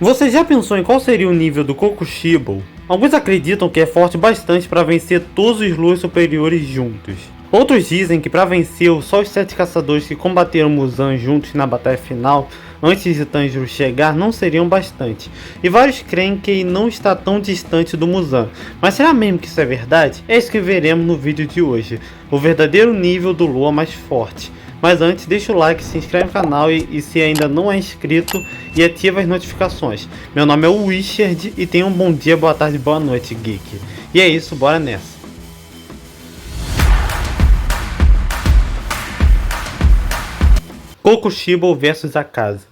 Você já pensou em qual seria o nível do Kokushibo? Alguns acreditam que é forte bastante para vencer todos os Luas superiores juntos. Outros dizem que para vencer só os 7 caçadores que combateram Muzan juntos na batalha final, antes de Tanjiro chegar, não seriam bastante. E vários creem que ele não está tão distante do Muzan. Mas será mesmo que isso é verdade? É isso que veremos no vídeo de hoje. O verdadeiro nível do Lua mais forte. Mas antes, deixa o like, se inscreve no canal e se ainda não é inscrito, e ativa as notificações. Meu nome é Wishard e tenha um bom dia, boa tarde, boa noite, geek. E é isso, bora nessa. Kokushibo vs Akaza.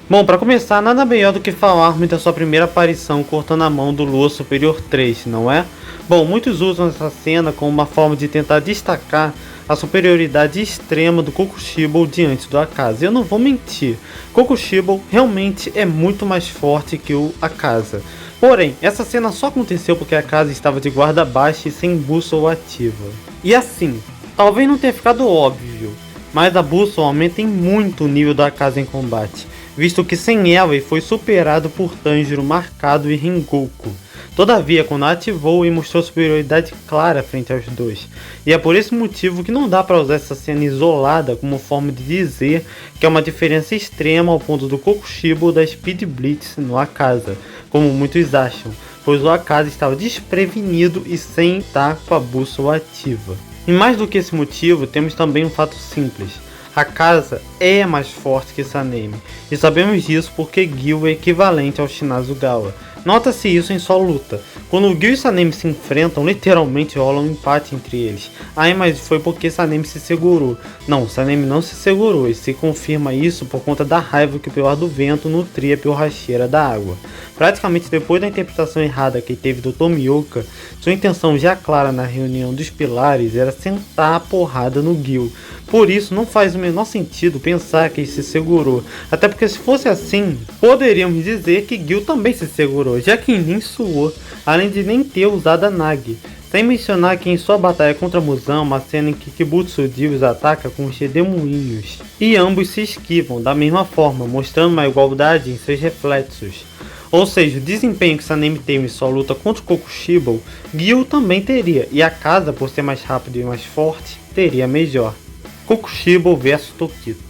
Bom, para começar, nada melhor do que falarmos da sua primeira aparição cortando a mão do Lua Superior 3, não é? Bom, muitos usam essa cena como uma forma de tentar destacar a superioridade extrema do Kokushibo diante do Akaza. Eu não vou mentir, Kokushibo realmente é muito mais forte que o Akaza. Porém, essa cena só aconteceu porque a Akaza estava de guarda baixa e sem bússola ativa. E assim, talvez não tenha ficado óbvio, mas a bússola aumenta em muito o nível da Akaza em combate, visto que sem ela ele foi superado por Tanjiro, Marcado e Rengoku. Todavia, quando a ativou, ele mostrou superioridade clara frente aos dois, e é por esse motivo que não dá para usar essa cena isolada como forma de dizer que é uma diferença extrema ao ponto do Kokushibo da Speed Blitz no Akaza, como muitos acham, pois o Akaza estava desprevenido e sem estar com a bússola ativa. E mais do que esse motivo, temos também um fato simples. Akaza é mais forte que Sanemi, e sabemos disso porque Gil é equivalente ao Shinazugawa. Nota-se isso em sua luta. Quando Gil e Sanemi se enfrentam, literalmente rola um empate entre eles. Mas foi porque Sanemi se segurou. Não, Sanemi não se segurou, e se confirma isso por conta da raiva que o Pilar do Vento nutria pelo Hashira da Água. Praticamente depois da interpretação errada que teve do Tomioka, sua intenção já clara na reunião dos pilares era sentar a porrada no Gil. Por isso não faz o menor sentido pensar que ele se segurou, até porque se fosse assim, poderíamos dizer que Gil também se segurou, já que nem suou, além de nem ter usado a Nagi. Sem mencionar que em sua batalha contra Muzan, uma cena em que Kibutsuji os ataca com os redemoinhos, e ambos se esquivam da mesma forma, mostrando uma igualdade em seus reflexos. Ou seja, o desempenho que Sanemi teve em sua luta contra o Kokushibo, Gil também teria, e Akaza, por ser mais rápido e mais forte, teria melhor. Kokushibo vs Tokito.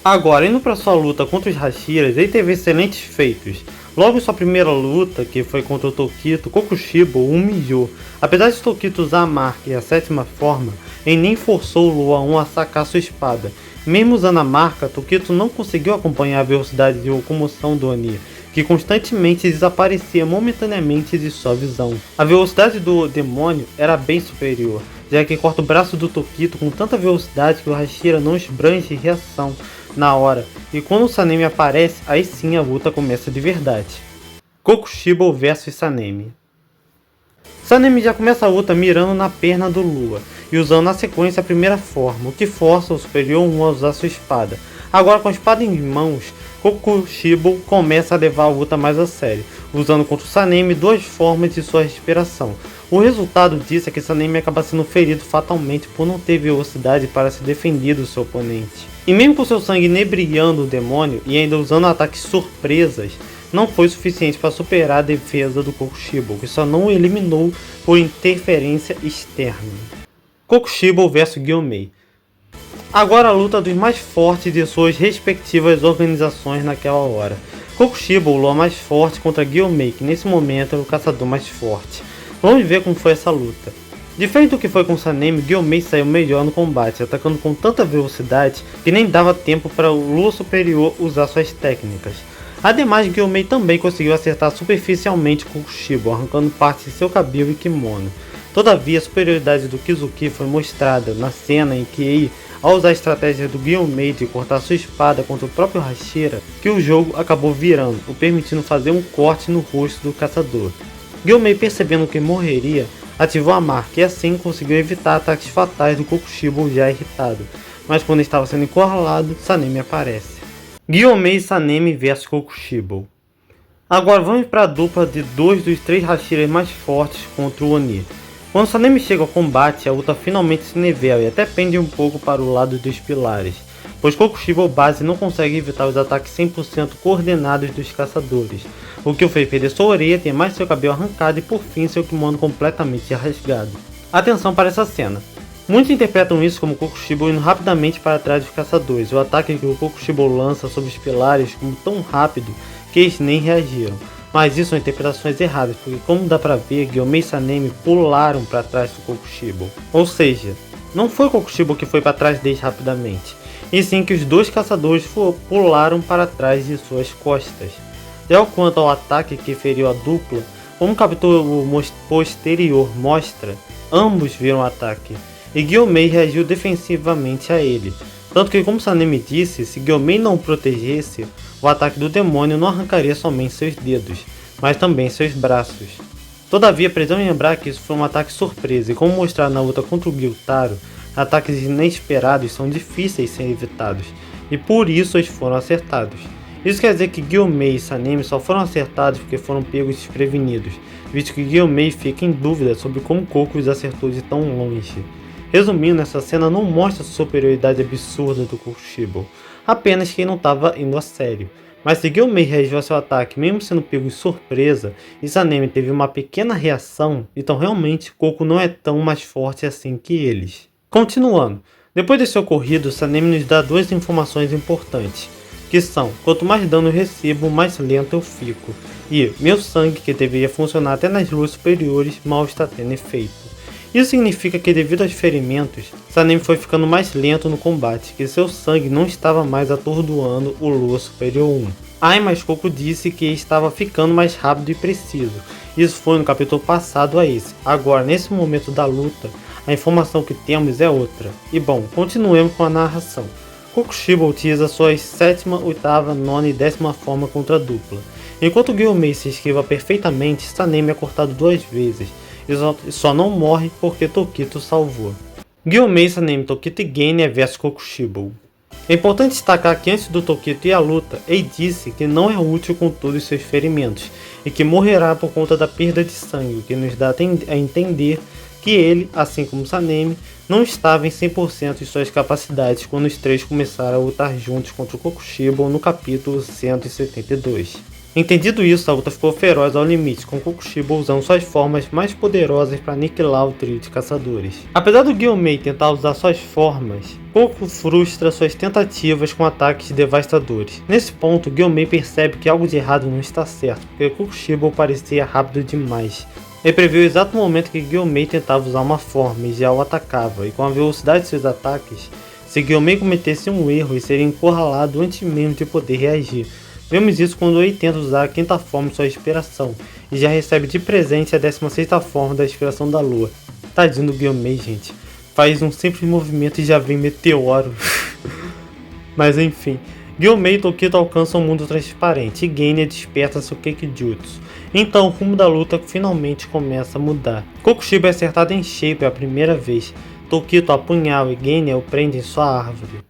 Agora, indo para sua luta contra os Hashiras, ele teve excelentes feitos. Logo em sua primeira luta, que foi contra o Tokito, Kokushibo o humilhou. Apesar de Tokito usar a marca e a sétima forma, ele nem forçou o Lua 1 a sacar sua espada. Mesmo usando a marca, Tokito não conseguiu acompanhar a velocidade de locomoção do Oni, que constantemente desaparecia momentaneamente de sua visão. A velocidade do demônio era bem superior, já que corta o braço do Tokito com tanta velocidade que o Hashira não esbranche reação na hora, e quando o Sanemi aparece, aí sim a luta começa de verdade. Kokushibo vs Sanemi. Sanemi já começa a luta mirando na perna do Lua, e usando na sequência a primeira forma, o que força o Superior 1 a usar sua espada. Agora com a espada em mãos, Kokushibo começa a levar a luta mais a sério, usando contra o Sanemi duas formas de sua respiração. O resultado disso é que Sanemi acaba sendo ferido fatalmente por não ter velocidade para se defender do seu oponente. E mesmo com seu sangue inebriando o demônio e ainda usando ataques surpresas, não foi suficiente para superar a defesa do Kokushibo, que só não o eliminou por interferência externa. Kokushibo vs Gyomei. Agora a luta dos mais fortes de suas respectivas organizações naquela hora. Kokushibo, o Lua mais forte, contra Gyomei, que nesse momento era o caçador mais forte. Vamos ver como foi essa luta. Diferente do que foi com Sanemi, Gyomei saiu melhor no combate, atacando com tanta velocidade que nem dava tempo para o Lua superior usar suas técnicas. Ademais, Gyomei também conseguiu acertar superficialmente Kokushibo, arrancando parte de seu cabelo e kimono. Todavia, a superioridade do Kizuki foi mostrada na cena em que ele, ao usar a estratégia do Gyomei de cortar sua espada contra o próprio Hashira, que o jogo acabou virando, o permitindo fazer um corte no rosto do caçador. Gyomei, percebendo que morreria, ativou a marca e assim conseguiu evitar ataques fatais do Kokushibo já irritado, mas quando estava sendo encurralado, Sanemi aparece. Gyomei e Sanemi vs Kokushibo. Agora vamos para a dupla de dois dos três Hashiras mais fortes contra o Oni. Quando Sanemi chega ao combate, a luta finalmente se nivela e até pende um pouco para o lado dos pilares. pois Kokushibo base não consegue evitar os ataques 100% coordenados dos caçadores, o que o fez perder sua orelha, ter mais seu cabelo arrancado e por fim seu kimono completamente rasgado. Atenção para essa cena. Muitos interpretam isso como Kokushibo indo rapidamente para trás dos caçadores, o ataque que o Kokushibo lança sobre os pilares como tão rápido que eles nem reagiram. Mas isso são interpretações erradas, porque como dá pra ver, Gyomei e Sanemi pularam para trás do Kokushibo. Ou seja, não foi o Kokushibo que foi para trás deles rapidamente, e sim que os dois caçadores pularam para trás de suas costas. Já quanto ao ataque que feriu a dupla, como o capítulo posterior mostra, ambos viram o ataque, e Gyomei reagiu defensivamente a ele. Tanto que, como Sanemi disse, se Gyomei não o protegesse, o ataque do demônio não arrancaria somente seus dedos, mas também seus braços. Todavia, precisamos lembrar que isso foi um ataque surpresa, e como mostrado na luta contra o Gyutaro, ataques inesperados são difíceis de serem evitados, e por isso eles foram acertados. Isso quer dizer que Gyomei e Sanemi só foram acertados porque foram pegos desprevenidos, visto que Gyomei fica em dúvida sobre como Koku os acertou de tão longe. Resumindo, essa cena não mostra a superioridade absurda do Kokushibo, apenas que ele não estava indo a sério. Mas se Gyomei reagiu a seu ataque mesmo sendo pego de surpresa, e Sanemi teve uma pequena reação, então realmente Koku não é tão mais forte assim que eles. Continuando, depois desse ocorrido, Sanemi nos dá duas informações importantes, que são: quanto mais dano eu recebo, mais lento eu fico, e meu sangue, que deveria funcionar até nas luas superiores, mal está tendo efeito. Isso significa que devido aos ferimentos, Sanemi foi ficando mais lento no combate, que seu sangue não estava mais atordoando o Lua Superior 1. Mas Koku disse que estava ficando mais rápido e preciso. Isso foi no capítulo passado a esse. Agora, nesse momento da luta, a informação que temos é outra. E bom, continuemos com a narração. Kokushibo utiliza suas 7ª, 8ª, 9ª e 10ª forma contra a dupla. Enquanto Gyomei se esquiva perfeitamente, Sanemi é cortado 2 vezes. E só não morre porque Tokito salvou. Gyomei, Sanemi, Tokito e Genya vs Kokushibo. É importante destacar que antes do Tokito ir à luta, ele disse que não é útil com todos os seus ferimentos, e que morrerá por conta da perda de sangue, o que nos dá a entender que ele, assim como Sanemi, não estava em 100% de suas capacidades quando os três começaram a lutar juntos contra o Kokushibo no capítulo 172. Entendido isso, a luta ficou feroz ao limite, com Kokushibo usando suas formas mais poderosas para aniquilar o trio de caçadores. Apesar do Gyomei tentar usar suas formas, Koku frustra suas tentativas com ataques devastadores. Nesse ponto, Gyomei percebe que algo de errado não está certo, porque Kokushibo parecia rápido demais. Ele previu o exato momento que Gyomei tentava usar uma forma e já o atacava, e com a velocidade de seus ataques, se Gyomei cometesse um erro, ele seria encurralado antes mesmo de poder reagir. Vemos isso quando ele tenta usar a 5ª forma de sua inspiração, e já recebe de presente a 16ª forma da inspiração da lua. Tadinho do Gyomei, gente. Faz um simples movimento e já vem meteoro. Mas enfim, Gyomei e Tokito alcançam um mundo transparente, e Genya desperta seu Kekkijutsu. Então o rumo da luta finalmente começa a mudar. Kokushibo é acertado em cheio pela primeira vez. Tokito apunhala e Genya o prende em sua árvore.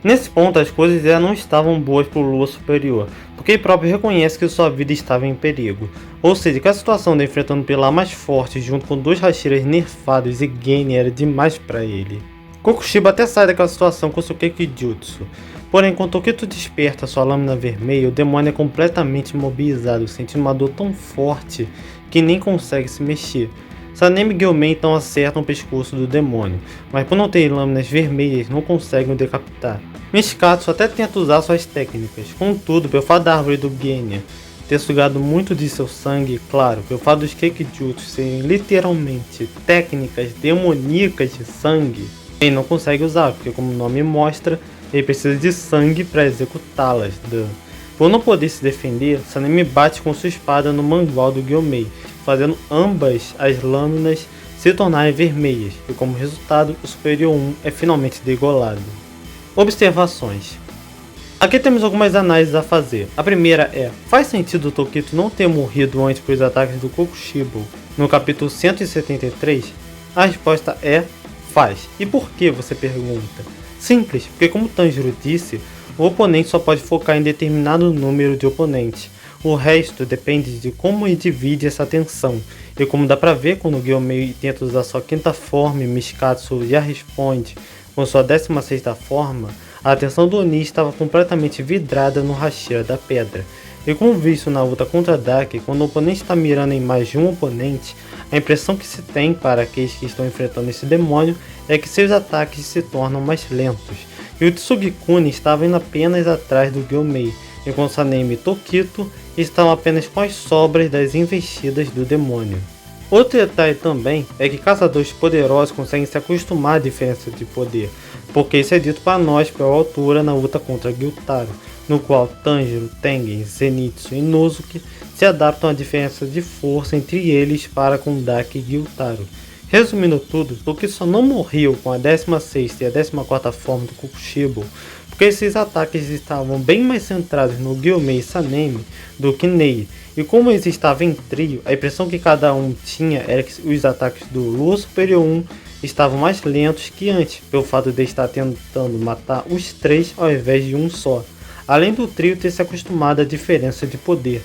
Nesse ponto, as coisas já não estavam boas para o Lua Superior, porque ele próprio reconhece que sua vida estava em perigo. Ou seja, que a situação de enfrentando o pilar mais forte junto com 2 Hashiras nerfados e Genya era demais para ele. Kokushibo até sai daquela situação com seu Kekkijutsu, porém quando Tokito desperta sua lâmina vermelha, o demônio é completamente imobilizado, sentindo uma dor tão forte que nem consegue se mexer. Sanemi e Gyomei então acertam o pescoço do demônio, mas por não ter lâminas vermelhas não conseguem o decapitar. Michikatsu até tenta usar suas técnicas, contudo, pelo fato da árvore do Genya ter sugado muito de seu sangue, claro, pelo fato dos Kekkijutsu serem literalmente técnicas demoníacas de sangue, ele não consegue usar, porque como o nome mostra, ele precisa de sangue para executá-las. Por não poder se defender, Sanemi bate com sua espada no mangual do Gyomei, fazendo ambas as lâminas se tornarem vermelhas, e como resultado, o Superior 1 é finalmente degolado. Observações. Aqui temos algumas análises a fazer. A primeira é: faz sentido o Tokito não ter morrido antes pelos ataques do Kokushibo no capítulo 173? A resposta é: faz. E por que, você pergunta? Simples, porque como Tanjiro disse, o oponente só pode focar em determinado número de oponentes. O resto depende de como ele divide essa atenção. E como dá pra ver quando o Gyomei tenta usar sua 5ª forma e Michikatsu já responde com sua 16ª forma, A atenção do Oni estava completamente vidrada no Hashira da Pedra. E como visto na luta contra Dark, quando o oponente está mirando em mais de um oponente, a impressão que se tem para aqueles que estão enfrentando esse demônio é que seus ataques se tornam mais lentos. E o Tsugikuni estava indo apenas atrás do Gyomei, enquanto Sanemi e Tokito estavam apenas com as sobras das investidas do demônio. Outro detalhe também é que caçadores poderosos conseguem se acostumar à diferença de poder, porque isso é dito para nós pela altura na luta contra Gyutaro, no qual Tanjiro, Tengen, Zenitsu e Inosuke se adaptam à diferença de força entre eles para com Dark e Gyutaro. Resumindo tudo, Tokito só não morreu com a 16ª e a 14ª forma do Kokushibo, porque esses ataques estavam bem mais centrados no Gyomei e Sanemi do que nele, e como eles estavam em trio, a impressão que cada um tinha era que os ataques do Lua Superior 1 estavam mais lentos que antes, pelo fato de estar tentando matar os três ao invés de um só, além do trio ter se acostumado à diferença de poder.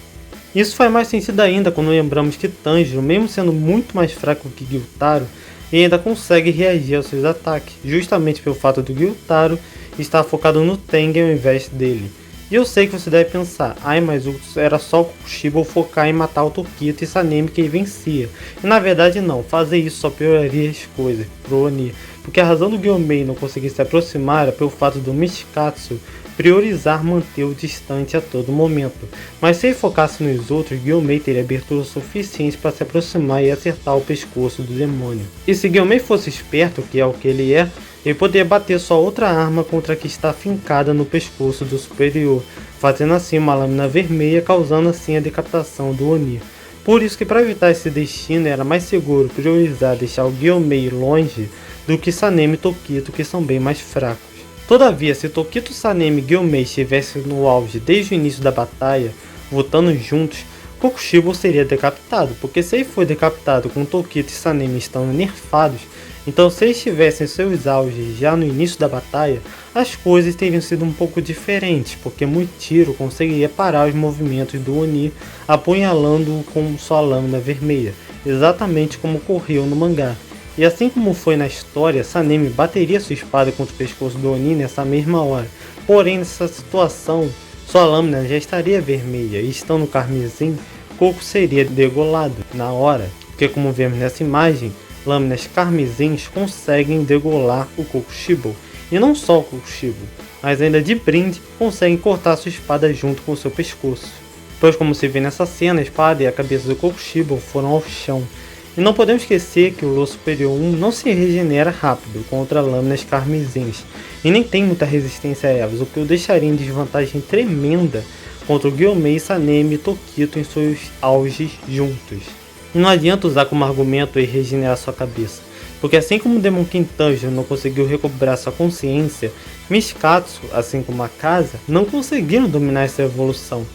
Isso faz mais sentido ainda quando lembramos que Tanjiro, mesmo sendo muito mais fraco que Gyutaro, ele ainda consegue reagir aos seus ataques, justamente pelo fato do Gyutaro estar focado no Tengen ao invés dele. E eu sei que você deve pensar, mas era só o Kokushibo focar em matar o Tokito e Sanemi que ele vencia. E na verdade não, fazer isso só pioraria as coisas pro Oni, porque a razão do Gyomei não conseguir se aproximar era pelo fato do Michikatsu priorizar manter o distante a todo momento. Mas se ele focasse nos outros, Gyomei teria abertura suficiente para se aproximar e acertar o pescoço do demônio. E se Gyomei fosse esperto, que é o que ele é, ele poderia bater sua outra arma contra a que está fincada no pescoço do superior, fazendo assim uma lâmina vermelha, causando assim a decapitação do Oni. Por isso que para evitar esse destino era mais seguro priorizar deixar o Gyomei longe do que Sanemi e Tokito, que são bem mais fracos. Todavia, se Tokito, Sanemi e Gyomei estivessem no auge desde o início da batalha, lutando juntos, Kokushibo seria decapitado, porque se ele foi decapitado com Tokito e Sanemi estando nerfados, então se eles tivessem seus auges já no início da batalha, as coisas teriam sido um pouco diferentes, porque Muichiro conseguiria parar os movimentos do Oni, apunhalando-o com sua lâmina vermelha, exatamente como ocorreu no mangá. E assim como foi na história, Sanemi bateria sua espada contra o pescoço do Oni nessa mesma hora. Porém, nessa situação, sua lâmina já estaria vermelha e estando carmesim, Koku seria degolado na hora. Porque como vemos nessa imagem, lâminas carmesins conseguem degolar o Kokushibo. E não só o Kokushibo, mas ainda de brinde conseguem cortar sua espada junto com seu pescoço. Pois como se vê nessa cena, a espada e a cabeça do Kokushibo foram ao chão. E não podemos esquecer que o Lua Superior 1 não se regenera rápido contra lâminas carmesins, e nem tem muita resistência a elas, o que o deixaria em desvantagem tremenda contra o Gyomei, Sanemi e Tokito em seus auges juntos. E não adianta usar como argumento e regenerar sua cabeça, porque assim como o Demon King Tanjiro não conseguiu recobrar sua consciência, Michikatsu, assim como a casa, não conseguiram dominar essa evolução,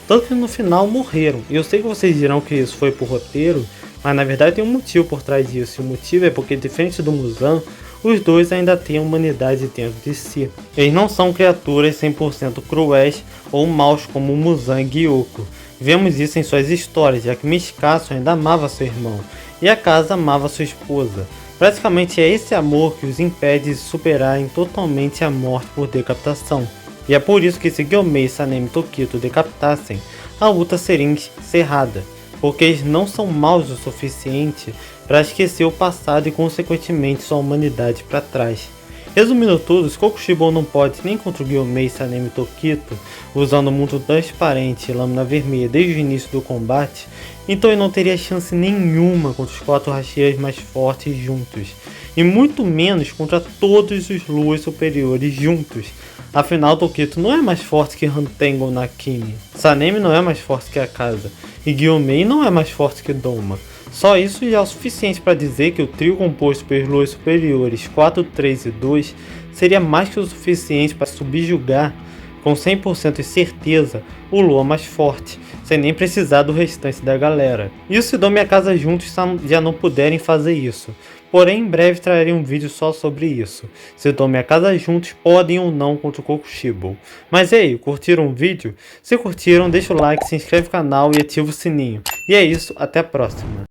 tanto que no final morreram. E eu sei que vocês dirão que isso foi por roteiro, mas na verdade tem um motivo por trás disso, e o motivo é porque, diferente do Muzan, os dois ainda têm a humanidade dentro de si. Eles não são criaturas 100% cruéis ou maus como Muzan e Gyoko. Vemos isso em suas histórias, já que Michikatsu ainda amava seu irmão, e a casa amava sua esposa. Praticamente é esse amor que os impede de superarem totalmente a morte por decapitação. E é por isso que se Gyomei, Sanemi e Tokito decapitassem, a luta seria encerrada, porque eles não são maus o suficiente para esquecer o passado e consequentemente sua humanidade para trás. Resumindo tudo, se Kokushibo não pode nem contra o Gyomei, Sanemi e Tokito, usando muito transparente e lâmina vermelha desde o início do combate, então ele não teria chance nenhuma contra os 4 Hashiras mais fortes juntos, e muito menos contra todos os Luas superiores juntos. Afinal, Tokito não é mais forte que Hantengo Nakimi, Sanemi não é mais forte que a casa, e Gyomei não é mais forte que Doma. Só isso já é o suficiente para dizer que o trio composto pelos Luas superiores 4, 3 e 2 seria mais que o suficiente para subjugar com 100% de certeza o Lua mais forte, sem nem precisar do restante da galera. E se Doma e a casa juntos já não puderem fazer isso. Porém, em breve trarei um vídeo só sobre isso, se Doma e a casa juntos podem ou não contra o Kokushibo. Mas e aí, curtiram o vídeo? Se curtiram, deixa o like, se inscreve no canal e ativa o sininho. E é isso, até a próxima.